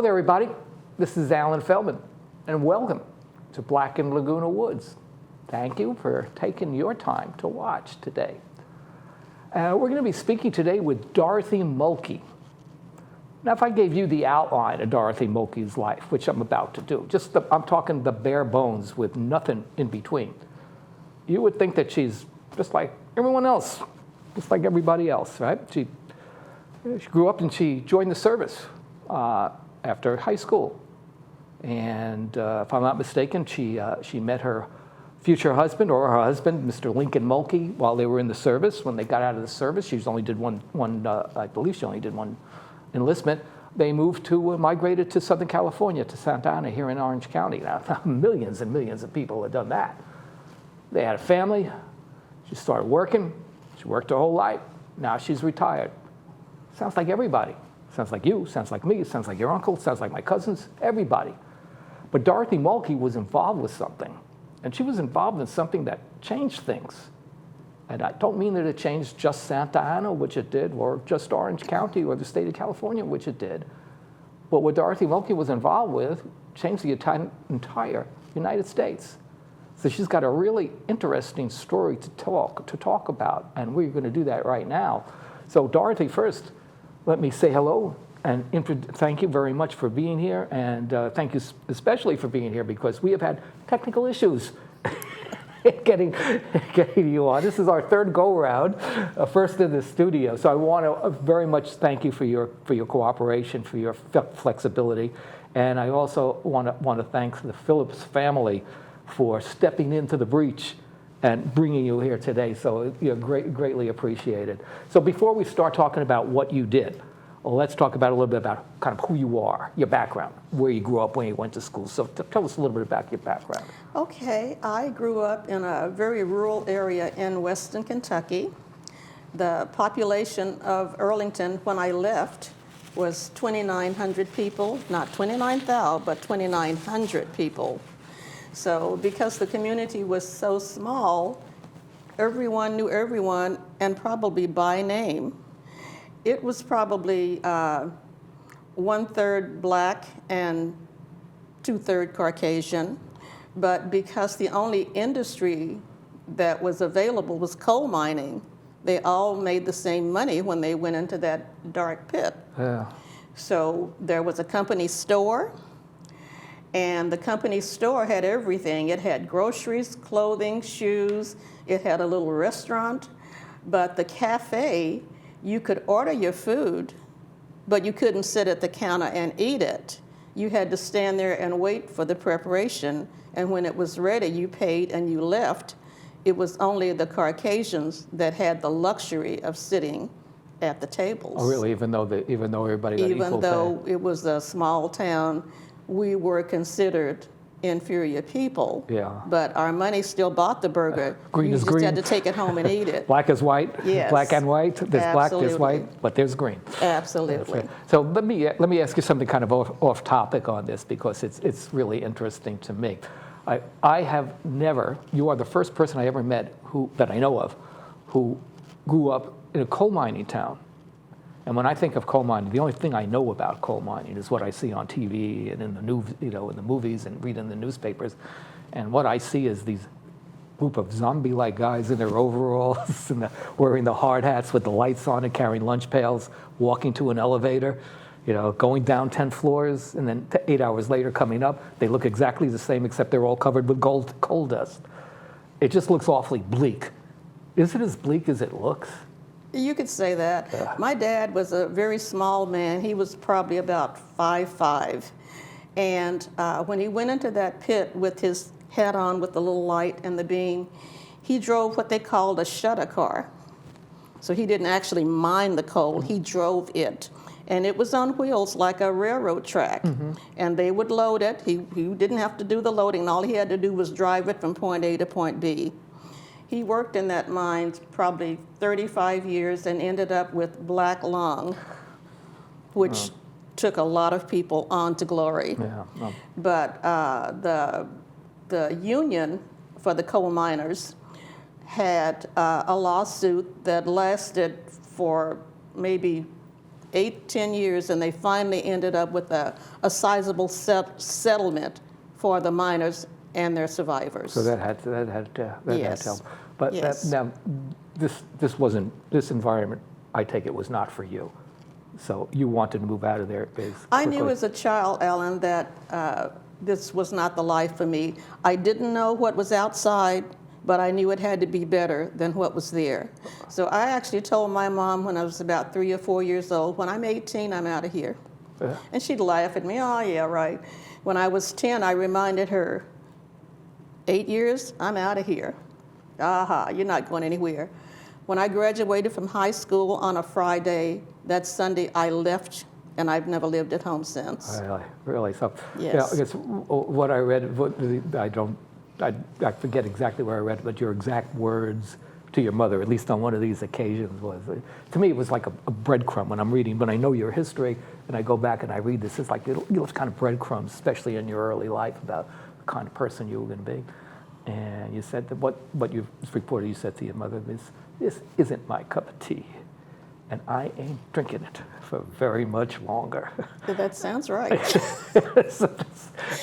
there, everybody. This is Alan Feldman, and welcome to Black in Laguna Woods. Thank you for taking your time to watch today. We're going to be speaking today with Dorothy Mulkey. Now, if I gave you the outline of Dorothy Mulkey's life, which I'm about to do, I'm talking the bare bones with nothing in between, you would think that she's just like everyone else, just like everybody else, right? She grew up and she joined the service after high school. And if I'm not mistaken, she met her future husband, or her husband, Mr. Lincoln Mulkey, while they were in the service. When they got out of the service, she only did one I believe she only did one enlistment. They moved migrated to Southern California, to Santa Ana here in Orange County. Now, millions and millions of people have done that. They had a family. She started working. She worked her whole life. Now she's retired. Sounds like everybody. Sounds like you, sounds like me, sounds like your uncle, sounds like my cousins, everybody. But Dorothy Mulkey was involved with something. And she was involved in something that changed things. And I don't mean that it changed just Santa Ana, which it did, or just Orange County or the state of California, which it did. But what Dorothy Mulkey was involved with changed the entire United States. So she's got a really interesting story to talk about, and we're going to do that right now. So Dorothy, first, let me say hello and thank you very much for being here, and thank you especially for being here because we have had technical issues getting you on. This is our third go-round, first in the studio. So I want to very much thank you for your cooperation, for your flexibility, and I also want to thank the Phillips family for stepping into the breach and bringing you here today. So you're greatly appreciated. So before we start talking about what you did, let's talk about a little bit about kind of who you are, your background, where you grew up, when you went to school. So tell us a little bit about your background. Okay, I grew up in a very rural area in western Kentucky. The population of Earlington when I left was 2,900 people, not 29,000, but 2,900 people. So because the community was so small, everyone knew everyone, and probably by name. It was probably 1/3 black and 2/3 Caucasian, but because the only industry that was available was coal mining, they all made the same money when they went into that dark pit. Yeah. So there was a company store, and the company store had everything. It had groceries, clothing, shoes. It had a little restaurant, but the cafe, you could order your food, but you couldn't sit at the counter and eat it. You had to stand there and wait for the preparation, and when it was ready, you paid and you left. It was only the Caucasians that had the luxury of sitting at the tables. Oh, really? Even though everybody got equal pay? Even though it was a small town, we were considered inferior people. Yeah. But our money still bought the burger. Green you is just green. had to take it home and eat it. Black is white. Yes. Black and white. There's black, there's Absolutely. white, but there's green. Absolutely. So let me ask you something kind of off topic on this because it's really interesting to me. I have never. You are the first person I ever met that I know of who grew up in a coal mining town. And when I think of coal mining, the only thing I know about coal mining is what I see on TV and in the news, in the movies and read in the newspapers. And what I see is these group of zombie-like guys in their overalls and wearing the hard hats with the lights on and carrying lunch pails, walking to an elevator, going down 10 floors, and then 8 hours later coming up, they look exactly the same except they're all covered with coal dust. It just looks awfully bleak. Is it as bleak as it looks? You could say that. My dad was a very small man. He was probably about 5'5". And when he went into that pit with his hat on with the little light and the beam, he drove what they called a shutter car. So he didn't actually mine the coal, he drove it. And it was on wheels like a railroad track. Mm-hmm. And they would load it. He didn't have to do the loading. All he had to do was drive it from point A to point B. He worked in that mine probably 35 years and ended up with black lung, which took a lot of people on to glory. Yeah. Oh. But the union for the coal miners had a lawsuit that lasted for maybe 10 years, and they finally ended up with a sizable settlement for the miners and their survivors. So that had to Yes. help. But Yes. now, this environment, I take it, was not for you. So you wanted to move out of there as I knew quickly. as a child, Ellen, that this was not the life for me. I didn't know what was outside, but I knew it had to be better than what was there. So I actually told my mom when I was about 3 or 4 years old, when I'm 18, I'm out of here. Yeah. And she'd laugh at me, oh yeah, right. When I was 10, I reminded her, 8 years, I'm out of here. Aha, you're not going anywhere. When I graduated from high school on a Friday, that Sunday I left, and I've never lived at home since. Really. So, Yes. yeah, I guess what I read, I forget exactly where I read it, but your exact words to your mother, at least on one of these occasions, was, to me, it was like a breadcrumb when I'm reading. When I know your history and I go back and I read this, it's like little kind of breadcrumbs, especially in your early life, about the kind of person you were going to be. And you said that what you've reported, you said to your mother, this isn't my cup of tea, and I ain't drinking it for very much longer. That sounds right. So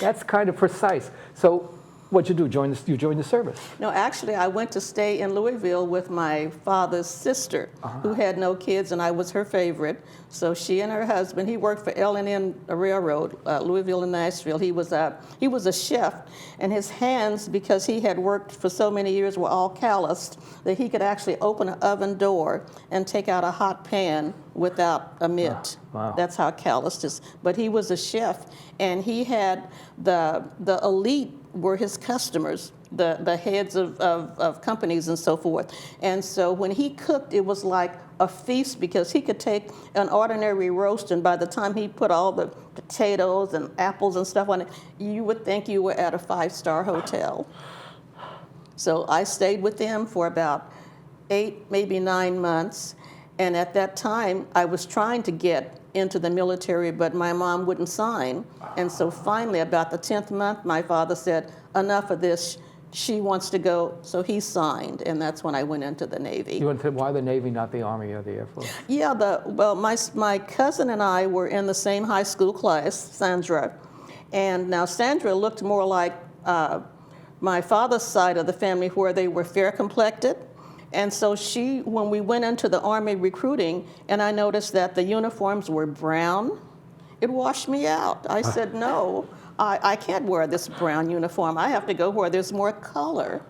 that's kind of precise. So what'd you do? You joined the service? No, actually, I went to stay in Louisville with my father's sister, who had no kids, and I was her favorite. So she and her husband, he worked for L&N Railroad, Louisville and Nashville. He was a chef, and his hands, because he had worked for so many years, were all calloused that he could actually open an oven door and take out a hot pan without a mitt. Wow. That's how calloused it is. But he was a chef, and he had the elite were his customers, the heads of companies and so forth. And so when he cooked, it was like a feast, because he could take an ordinary roast, and by the time he put all the potatoes and apples and stuff on it, you would think you were at a 5-star hotel. So I stayed with them for about 8, maybe 9 months. And at that time, I was trying to get into the military, but my mom wouldn't sign. And so finally, about the 10th month, my father said, enough of this. She wants to go. So he signed, and that's when I went into the Navy. You went to, why the Navy, not the Army or the Air Force? Yeah, my cousin and I were in the same high school class, Sandra. And now Sandra looked more like my father's side of the family, where they were fair-complected. And so when we went into the Army recruiting, and I noticed that the uniforms were brown, it washed me out. I said, no, I can't wear this brown uniform. I have to go where there's more color.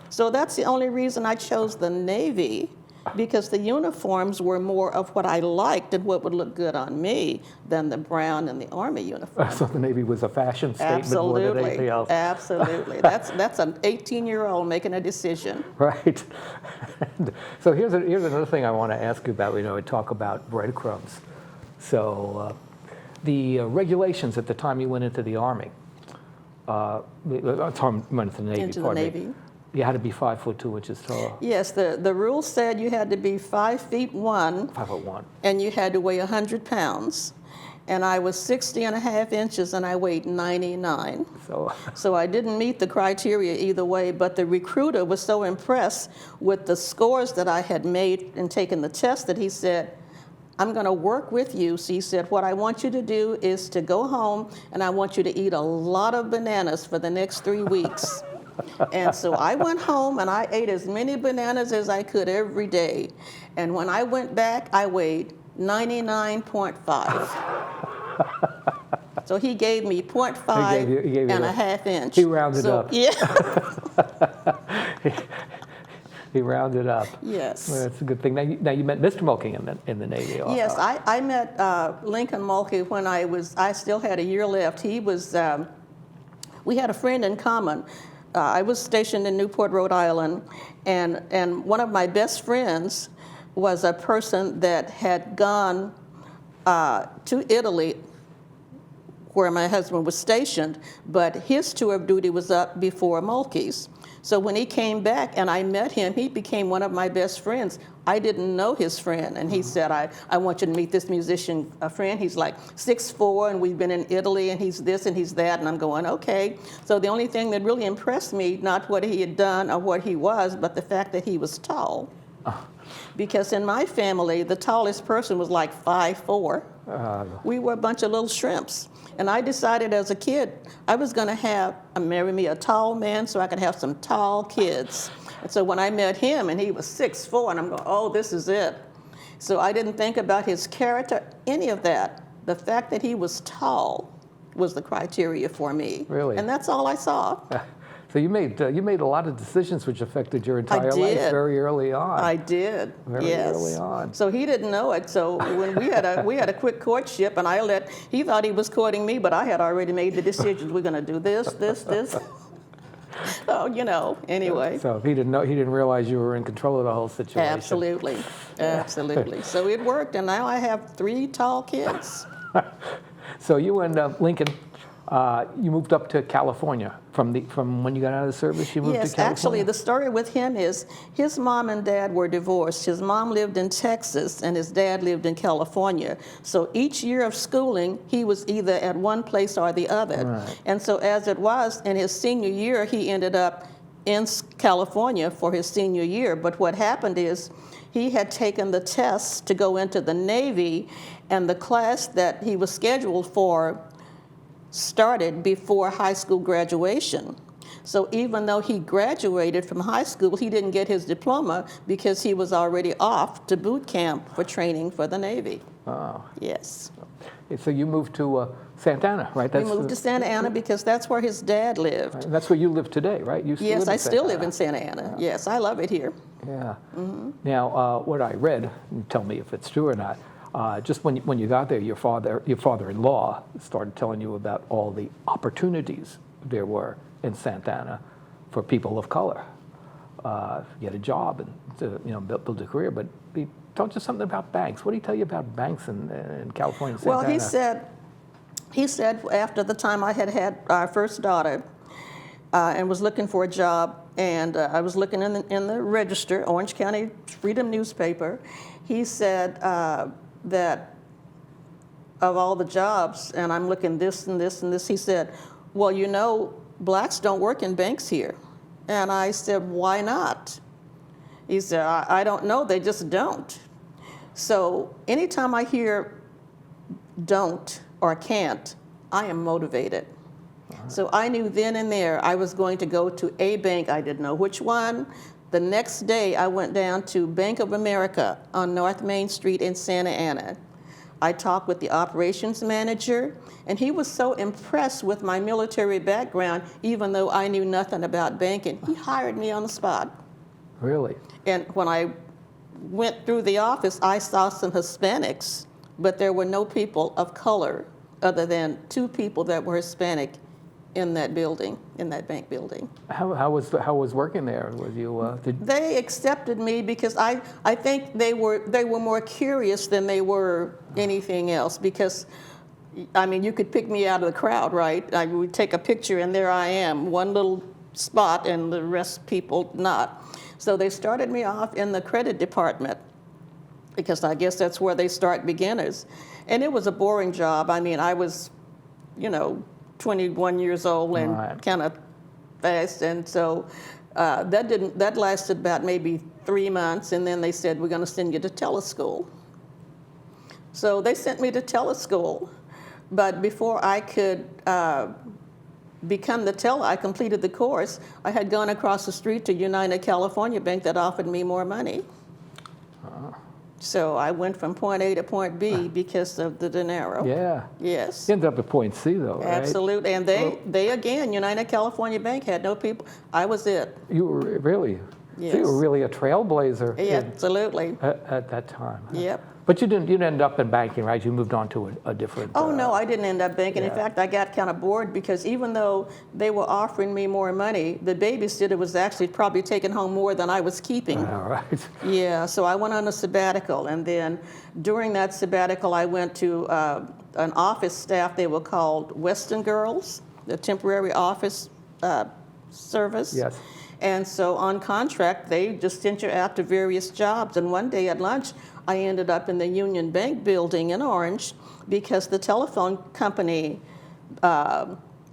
So that's the only reason I chose the Navy, because the uniforms were more of what I liked and what would look good on me than the brown and the Army uniform. So the Navy was a fashion statement more than anything else. Absolutely. That's an 18-year-old making a decision. Right. So here's another thing I want to ask you about. We talk about breadcrumbs. So the regulations at the time you went into the Army, went into the Navy. Into the Navy. You had to be 5 foot 2 inches tall. Yes, the rule said you had to be 5 feet 1. 5'1". And you had to weigh 100 pounds. And I was 60.5 inches, and I weighed 99. So I didn't meet the criteria either way, but the recruiter was so impressed with the scores that I had made and taken the test that he said, I'm going to work with you. So he said, what I want you to do is to go home, and I want you to eat a lot of bananas for the next 3 weeks. And so I went home, and I ate as many bananas as I could every day. And when I went back, I weighed 99.5. So he gave me 0.5 and a half inch. He rounded up. Yeah. He rounded up. Yes. Well, that's a good thing. Now you met Mr. Mulkey in the Navy also. Yes, I met Lincoln Mulkey when I still had a year left. He was, we had a friend in common. I was stationed in Newport, Rhode Island, and one of my best friends was a person that had gone to Italy, where my husband was stationed, but his tour of duty was up before Mulkey's. So when he came back and I met him, he became one of my best friends. I didn't know his friend, and he said, I want you to meet this musician friend. He's like 6'4", and we've been in Italy, and he's this and he's that, and I'm going, okay. So the only thing that really impressed me, not what he had done or what he was, but the fact that he was tall. because in my family, the tallest person was like 5'4". We were a bunch of little shrimps. And I decided as a kid, I was going to marry me a tall man so I could have some tall kids. And so when I met him and he was 6'4", and I'm going, oh, this is it. So I didn't think about his character, any of that. The fact that he was tall was the criteria for me. Really? And that's all I saw. So you made a lot of decisions which affected your entire life very early on. I did. Very early on. So he didn't know it. So when we had a quick courtship, and he thought he was courting me, but I had already made the decisions. We're going to do this, this, this. So anyway. So he didn't realize you were in control of the whole situation. Absolutely, absolutely. So it worked, and now I have 3 tall kids. So you and Lincoln. You moved up to California from when you got out of the service. You moved to California. Yes, actually, the story with him is his mom and dad were divorced. His mom lived in Texas, and his dad lived in California. So each year of schooling, he was either at one place or the other. Right. And so, as it was, in his senior year, he ended up in California for his senior year. But what happened is, he had taken the tests to go into the Navy, and the class that he was scheduled for started before high school graduation. So even though he graduated from high school, he didn't get his diploma because he was already off to boot camp for training for the Navy. Oh. Yes. So you moved to Santa Ana, right? We moved to Santa Ana because that's where his dad lived. Right. And that's where you live today, right? You still yes, live I still live in Santa Ana. Yeah. Yes, I love it here. Yeah. Mm-hmm. Now, what I read, and tell me if it's true or not, just when you got there, your father-in-law started telling you about all the opportunities there were in Santa Ana for people of color, get a job and to build a career. But he told you something about banks. What did he tell you about banks in California and Santa Ana? Well, he said after the time I had our first daughter and was looking for a job, and I was looking in the Register, Orange County Freedom newspaper. He said that of all the jobs, and I'm looking this and this and this, he said, well, blacks don't work in banks here. And I said, why not? He said, I don't know, they just don't. So anytime I hear don't or can't, I am motivated. So I knew then and there I was going to go to a bank. I didn't know which one. The next day, I went down to Bank of America on North Main Street in Santa Ana. I talked with the operations manager, and he was so impressed with my military background, even though I knew nothing about banking. He hired me on the spot. Really? And when I went through the office, I saw some Hispanics, but there were no people of color other than 2 people that were Hispanic in that building, in that bank building. How was working there? Was you? They accepted me because I think they were more curious than they were anything else. Because, I mean, you could pick me out of the crowd, right? I would take a picture and there I am, one little spot, and the rest people not. So they started me off in the credit department because I guess that's where they start beginners, and it was a boring job. I mean, I was, 21 years old and kind of fast, and so that lasted about maybe 3 months, and then they said, we're going to send you to teleschool. So they sent me to teleschool, but before I could become the teller, I completed the course. I had gone across the street to United California Bank that offered me more money. So I went from point A to point B because of the dinero. Yeah. Yes. You ended up at point C, though, right? Absolutely. And they again, United California Bank had no people. I was it. You were really? Yes. So you were really a trailblazer. Yeah, absolutely. At that time. Yep. But you didn't end up in banking, right? You moved on to a different... Oh, no, I didn't end up banking. Yeah. In fact, I got kind of bored because even though they were offering me more money, the babysitter was actually probably taking home more than I was keeping. All right. Yeah, so I went on a sabbatical. And then during that sabbatical, I went to an office staff. They were called Western Girls, the temporary office service. Yes. And so on contract, they just sent you out to various jobs. And one day at lunch, I ended up in the Union Bank building in Orange because the telephone company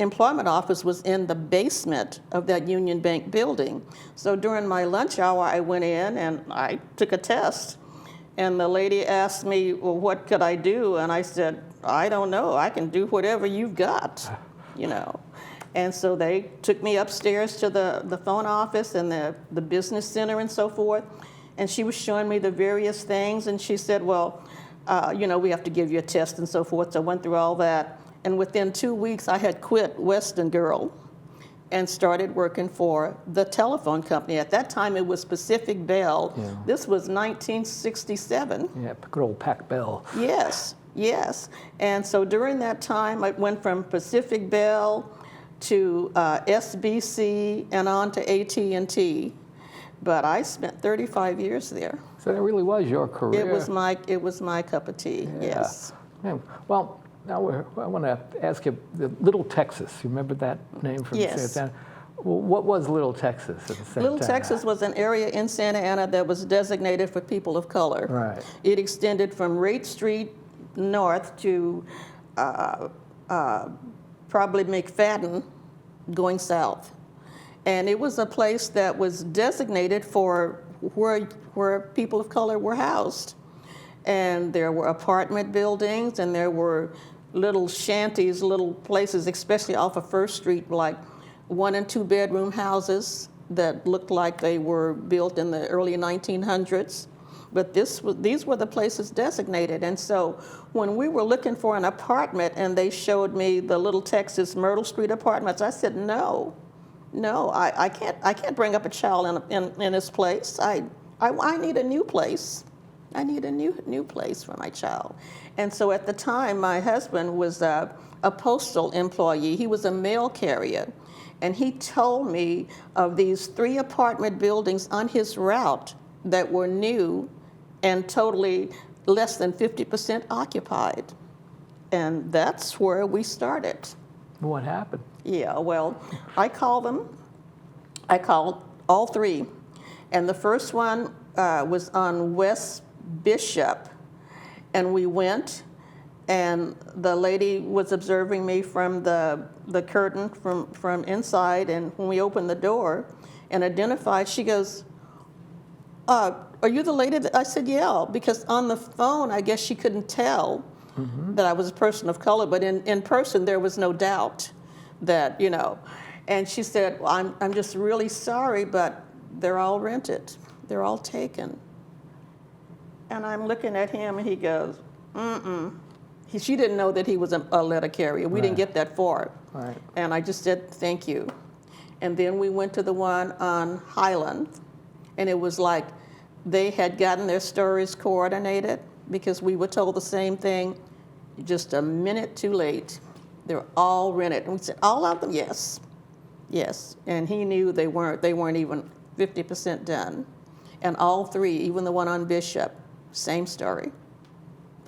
employment office was in the basement of that Union Bank building. So during my lunch hour, I went in and I took a test. And the lady asked me, well, what could I do? And I said, I don't know. I can do whatever you've got, you know. And so they took me upstairs to the phone office and the business center and so forth. And she was showing me the various things. And she said, well, you know, we have to give you a test and so forth. So I went through all that. And within 2 weeks, I had quit Western Girl and started working for the telephone company. At that time, it was Pacific Bell. Yeah. This was 1967. Yeah, good old Pac Bell. Yes, yes. And so during that time, I went from Pacific Bell to SBC and on to AT&T. But I spent 35 years there. So that really was your career. It was my cup of tea. Yeah. Yes. Yeah. Well, now I want to ask you, Little Texas. You remember that name from Yes. Santa Ana? Well, what was Little Texas in Santa Ana? Little Texas was an area in Santa Ana that was designated for people of color. Right. It extended from Raitt Street north to probably McFadden going south. And it was a place that was designated for where people of color were housed. And there were apartment buildings, and there were little shanties, little places, especially off of First Street, like 1 and 2 bedroom houses that looked like they were built in the early 1900s. But these were the places designated. And so when we were looking for an apartment and they showed me the Little Texas Myrtle Street apartments, I said, no, I can't bring up a child in this place. I need a new place. I need a new place for my child. And so at the time, my husband was a postal employee. He was a mail carrier. And he told me of these 3 apartment buildings on his route that were new and totally less than 50% occupied. And that's where we started. What happened? Yeah, well, I called all 3. And the first one was on West Bishop. And we went, and the lady was observing me from the curtain from inside. And when we opened the door and identified, she goes, are you the lady that I said, yeah, because on the phone, I guess she couldn't tell that I was a person of color, but in person, there was no doubt that, you know. And she said, well, I'm just really sorry, but they're all rented. They're all taken. And I'm looking at him, and he goes, She didn't know that he was a letter carrier. We didn't get that far. Right. And I just said, thank you. And then we went to the one on Highland, and it was like they had gotten their stories coordinated because we were told the same thing just a minute too late. They're all rented. And we said, all of them? Yes. Yes. And he knew they weren't even 50% done. And all 3, even the one on Bishop, same story,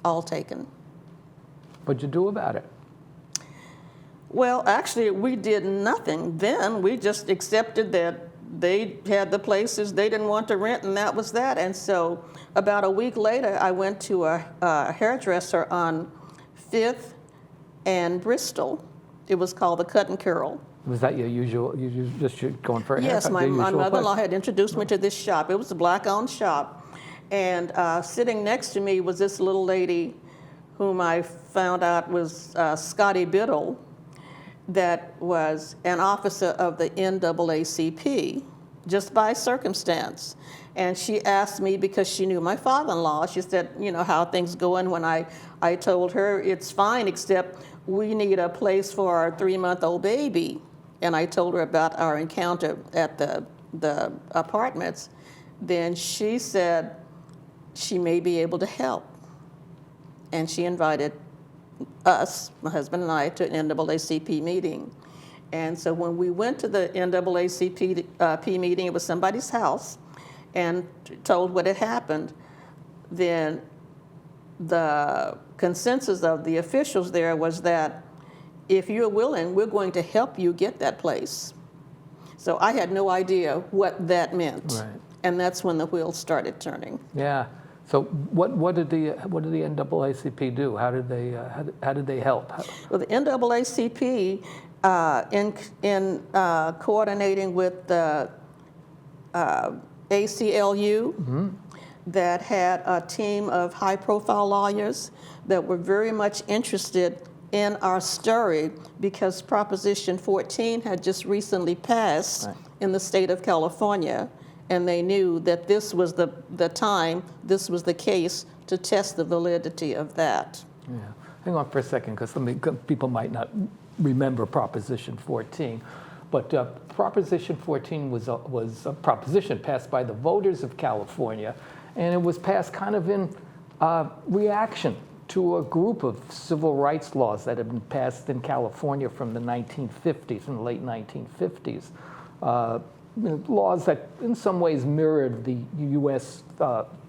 all taken. What'd you do about it? Well, actually, we did nothing then. We just accepted that they had the places they didn't want to rent, and that was that. And so about a week later, I went to a hairdresser on 5th and Bristol. It was called the Cut and Curl. Was that your usual, just going for a haircut? Yes, my your usual mother-in-law place? had introduced me to this shop. It was a black-owned shop. And sitting next to me was this little lady whom I found out was Scotty Biddle, that was an officer of the NAACP, just by circumstance. And she asked me, because she knew my father-in-law, she said, you know, how things going, when I told her it's fine, except we need a place for our 3-month-old baby. And I told her about our encounter at the apartments. Then she said she may be able to help. And she invited us, my husband and I, to an NAACP meeting. And so when we went to the NAACP meeting, it was somebody's house, and told what had happened, then the consensus of the officials there was that if you're willing, we're going to help you get that place. So I had no idea what that meant. Right. And that's when the wheels started turning. Yeah. So what did the NAACP do? How did they help? Well, the NAACP in coordinating with the ACLU, that had a team of high-profile lawyers that were very much interested in our story because Proposition 14 had just recently passed in the state of California, and they knew that this was the time, this was the case to test the validity of that. Yeah. Hang on for a second, because people might not remember Proposition 14. But Proposition 14 was a proposition passed by the voters of California, and it was passed kind of in reaction to a group of civil rights laws that had been passed in California from the 1950s, from the late 1950s. Laws that in some ways mirrored the U.S.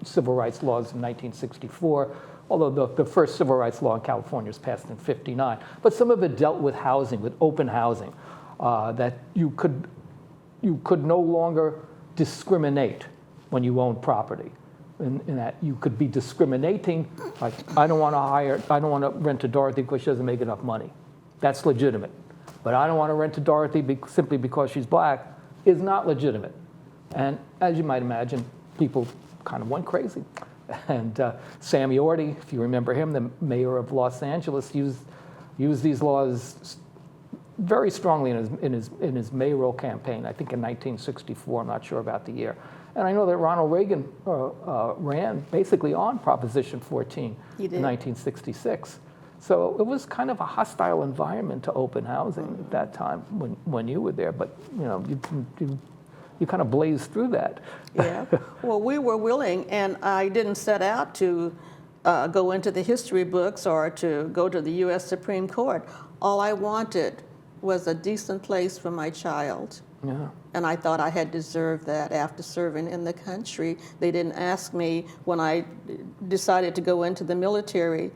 Civil rights laws in 1964, although the first civil rights law in California was passed in 1959. But some of it dealt with housing, with open housing, that you could no longer discriminate when you own property. In that you could be discriminating, like I don't want to rent to Dorothy because she doesn't make enough money. That's legitimate. But I don't want to rent to Dorothy simply because she's black is not legitimate. And as you might imagine, people kind of went crazy. And Sam Yorty, if you remember him, the mayor of Los Angeles, used these laws very strongly in his mayoral campaign, I think in 1964, I'm not sure about the year. And I know that Ronald Reagan ran basically on Proposition 14 in 1966. So it was kind of a hostile environment to open housing at that time when you were there. But you kind of blazed through that. Yeah. Well, we were willing, and I didn't set out to go into the history books or to go to the U.S. Supreme Court. All I wanted was a decent place for my child. Yeah. And I thought I had deserved that after serving in the country. They didn't ask me when I decided to go into the military,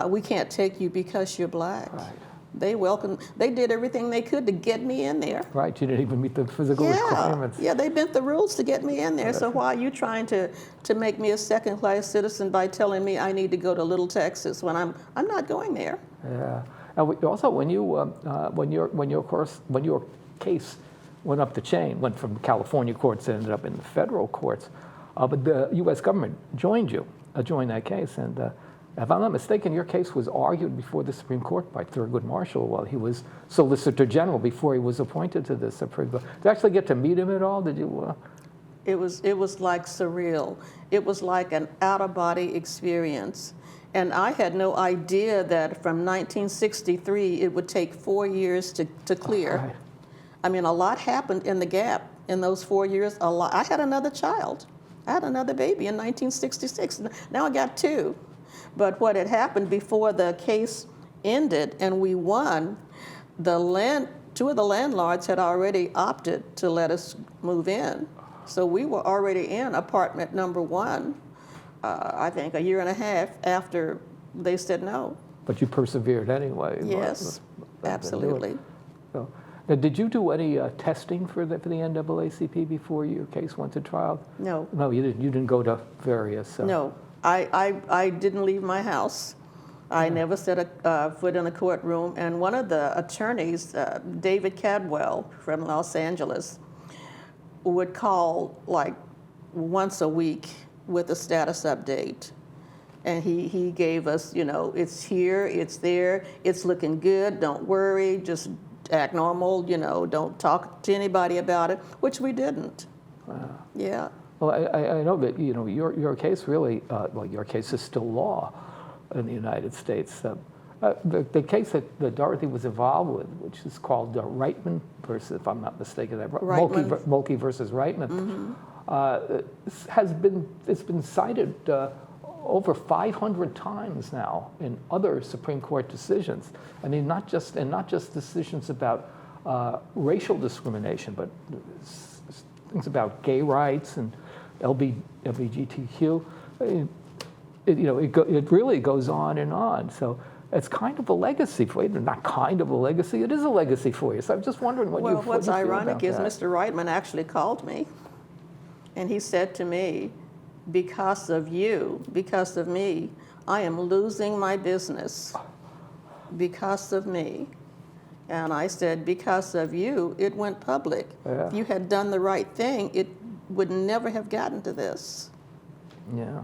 we can't take you because you're black. Right. They did everything they could to get me in there. Right, you didn't even meet the physical requirements. Yeah, they bent the rules to get me in there. So why are you trying to make me a second-class citizen by telling me I need to go to Little Texas when I'm not going there? Yeah. And also, when your case went up the chain, went from California courts, ended up in the federal courts, but the U.S. government joined that case, and if I'm not mistaken, your case was argued before the Supreme Court by Thurgood Marshall while he was Solicitor General before he was appointed to the Supreme Court. Did you actually get to meet him at all? Did you? It was like surreal. It was like an out-of-body experience. And I had no idea that from 1963 it would take 4 years to clear. Right. I mean, a lot happened in the gap in those 4 years. A lot. I had another child. I had another baby in 1966. Now I got two. But what had happened before the case ended and we won, two of the landlords had already opted to let us move in. So we were already in apartment number 1, I think a year and a half after they said no. But you persevered anyway. Yes, absolutely. So, now, did you do any testing for the NAACP before your case went to trial? No. No, you didn't. You didn't go to various. No, I didn't leave my house. I never set a foot in the courtroom. And one of the attorneys, David Cadwell from Los Angeles, would call like once a week with a status update. And he gave us, it's here, it's there, it's looking good, don't worry, just act normal, don't talk to anybody about it, which we didn't. Wow. Yeah. Well, I know that, your case really, your case is still law in the United States. The case that Dorothy was involved with, which is called Reitman versus, if I'm not mistaken, Mulkey versus Reitman, it's been cited over 500 times now in other Supreme Court decisions. I mean, not just decisions about racial discrimination, but things about gay rights and LGBTQ. It really goes on and on. So it's kind of a legacy for you. Not kind of a legacy. It is a legacy for you. So I'm just wondering what you feel about that. Well, what's ironic is Mr. Reitman actually called me, and he said to me, because of you, because of me, I am losing my business because of me. And I said, because of you, it went public. Yeah. If you had done the right thing, it would never have gotten to this. Yeah.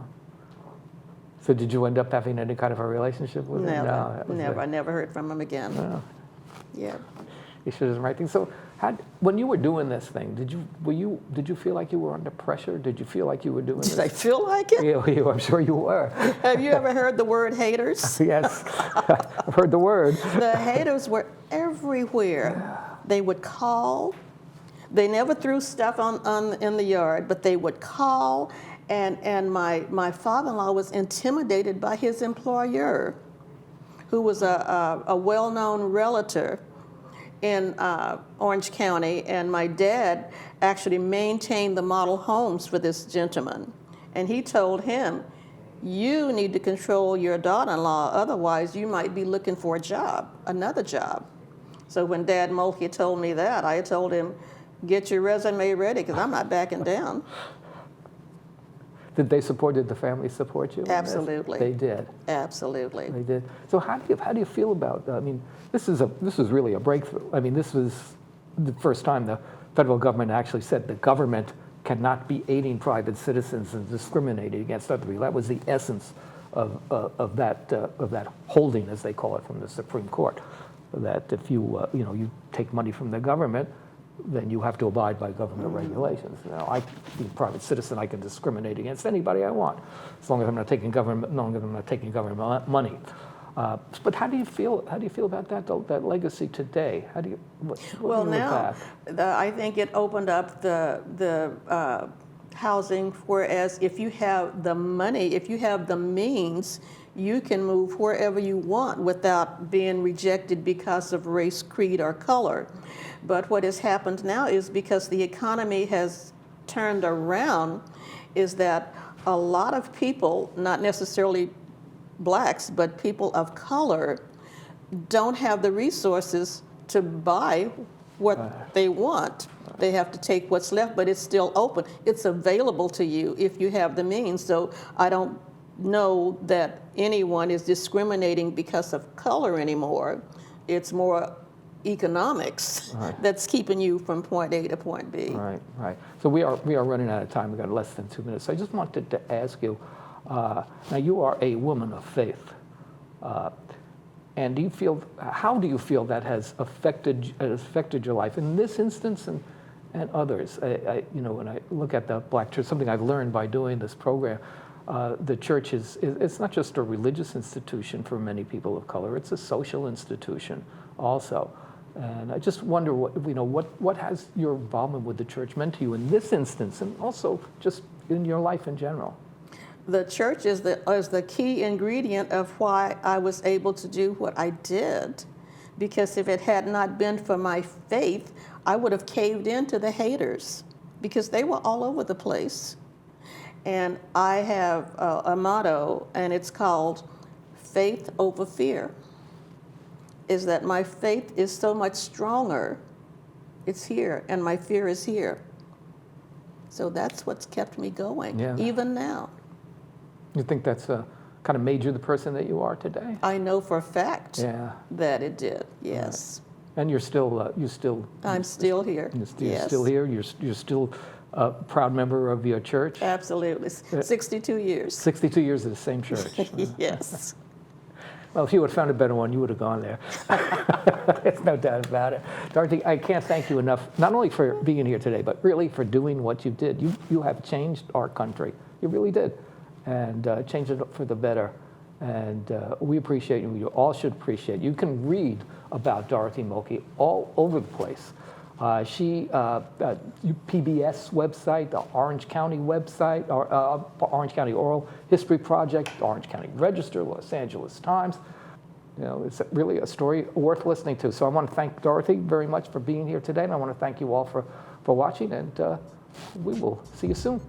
So did you end up having any kind of a relationship with him? Never, No, that was never. it. I never heard from him again. No. Yeah. You should have done the right thing. So when you were doing this thing, did you feel like you were under pressure? Did you feel like you were doing this? Did I feel like it? Yeah, I'm sure you were. Have you ever heard the word haters? Yes, I've heard the word. The haters were everywhere. They would call. They never threw stuff in the yard, but they would call. And my father-in-law was intimidated by his employer, who was a well-known realtor in Orange County, and my dad actually maintained the model homes for this gentleman. And he told him, you need to control your daughter-in-law, otherwise you might be looking for a job, another job. So when Dad Mulkey told me that, I told him, get your resume ready, because I'm not backing down. Did the family support you? Absolutely. They did. Absolutely. They did. So how do you feel about? I mean, this is really a breakthrough. I mean, this was the first time the federal government actually said the government cannot be aiding private citizens and discriminating against other people. That was the essence of that holding, as they call it, from the Supreme Court. That if you you take money from the government, then you have to abide by government regulations. Now, I, being a private citizen, I can discriminate against anybody I want, as long as I'm not taking government money. But how do you feel? How do you feel about that legacy today? How do you? Well, now I think it opened up the housing. Whereas if you have the money, if you have the means, you can move wherever you want without being rejected because of race, creed, or color. But what has happened now is, because the economy has turned around, is that a lot of people, not necessarily blacks, but people of color, don't have the resources to buy what they want. They have to take what's left, but it's still open. It's available to you if you have the means. So I don't know that anyone is discriminating because of color anymore. It's more economics that's keeping you from point A to point B. Right. So we are running out of time. We've got less than 2 minutes. So I just wanted to ask you, now you are a woman of faith, and how do you feel that has affected your life in this instance and others? When I look at the Black church, something I've learned by doing this program, the church it's not just a religious institution for many people of color, it's a social institution also. And I just wonder what has your involvement with the church meant to you in this instance, and also just in your life in general? The church is the key ingredient of why I was able to do what I did. Because if it had not been for my faith, I would have caved into the haters, because they were all over the place. And I have a motto, and it's called faith over fear. Is that my faith is so much stronger. It's here, and my fear is here. So that's what's kept me going, even now. You think that's kind of made you the person that you are today? I know for a fact that it did, yes. Right. And you're still, I'm still here. You're still here. You're still a proud member of your church? Absolutely. 62 years. 62 years of the same church. Yes. Well, if you would have found a better one, you would have gone there. There's no doubt about it. Dorothy, I can't thank you enough, not only for being here today, but really for doing what you did. You have changed our country. You really did. And changed it for the better. And we appreciate you. You all should appreciate it. You can read about Dorothy Mulkey all over the place. PBS website, the Orange County website, Orange County Oral History Project, Orange County Register, Los Angeles Times. It's really a story worth listening to. So I want to thank Dorothy very much for being here today, and I want to thank you all for watching, and we will see you soon.